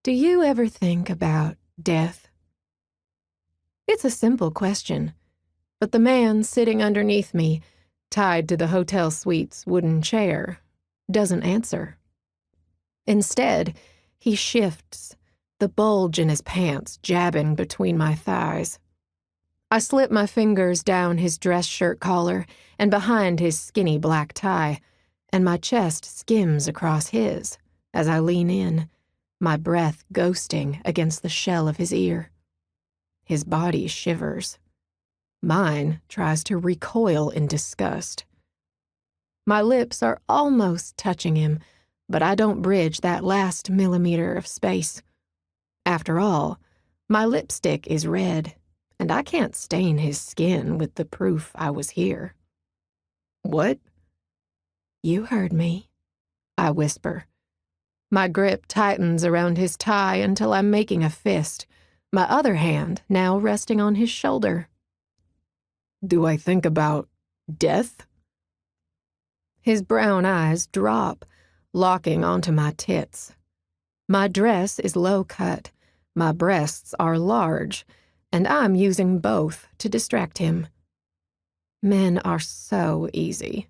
Do you ever think about death? It's a simple question, but the man sitting underneath me, tied to the hotel suite's wooden chair, doesn't answer. Instead, he shifts, the bulge in his pants jabbing between my thighs. I slip my fingers down his dress shirt collar and behind his skinny black tie, and my chest skims across his as I lean in, my breath ghosting against the shell of his ear. His body shivers. Mine tries to recoil in disgust. My lips are almost touching him, but I don't bridge that last millimeter of space. After all, my lipstick is red, and I can't stain his skin with the proof I was here. What? You heard me, I whisper. My grip tightens around his tie until I'm making a fist, my other hand now resting on his shoulder. Do I think about death? His brown eyes drop, locking onto my tits. My dress is low cut, my breasts are large, and I'm using both to distract him. Men are so easy.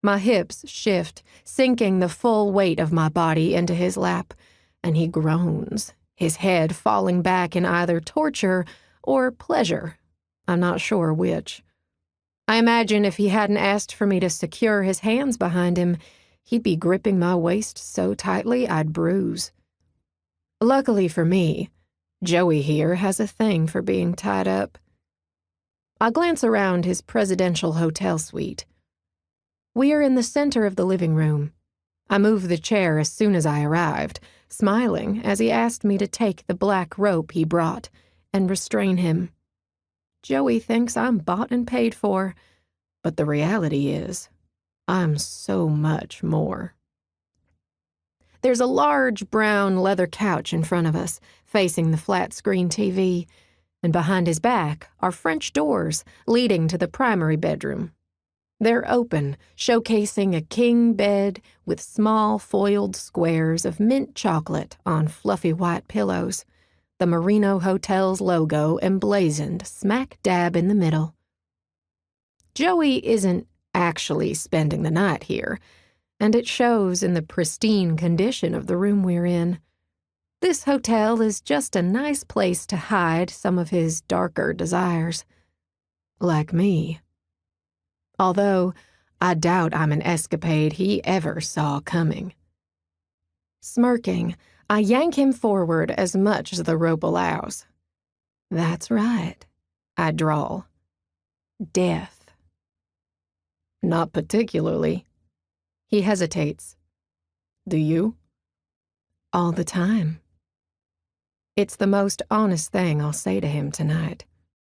My hips shift, sinking the full weight of my body into his lap, and he groans, his head falling back in either torture or pleasure. I'm not sure which. I imagine if he hadn't asked for me to secure his hands behind him, he'd be gripping my waist so tightly I'd bruise. Luckily for me, Joey here has a thing for being tied up. I glance around his presidential hotel suite. We are in the center of the living room. I moved the chair as soon as I arrived, smiling as he asked me to take the black rope he brought and restrain him. Joey thinks I'm bought and paid for, but the reality is, I'm so much more. There's a large brown leather couch in front of us, facing the flat-screen TV, and behind his back are French doors leading to the primary bedroom. They're open, showcasing a king bed with small foiled squares of mint chocolate on fluffy white pillows, the Marino Hotel's logo emblazoned smack dab in the middle. Joey isn't actually spending the night here, and it shows in the pristine condition of the room we're in. This hotel is just a nice place to hide some of his darker desires. Like me. Although I doubt I'm an escapade he ever saw coming. Smirking, I yank him forward as much as the rope allows. That's right, I drawl. Death. Not particularly. He hesitates. Do you? All the time. It's the most honest thing I'll say to him tonight.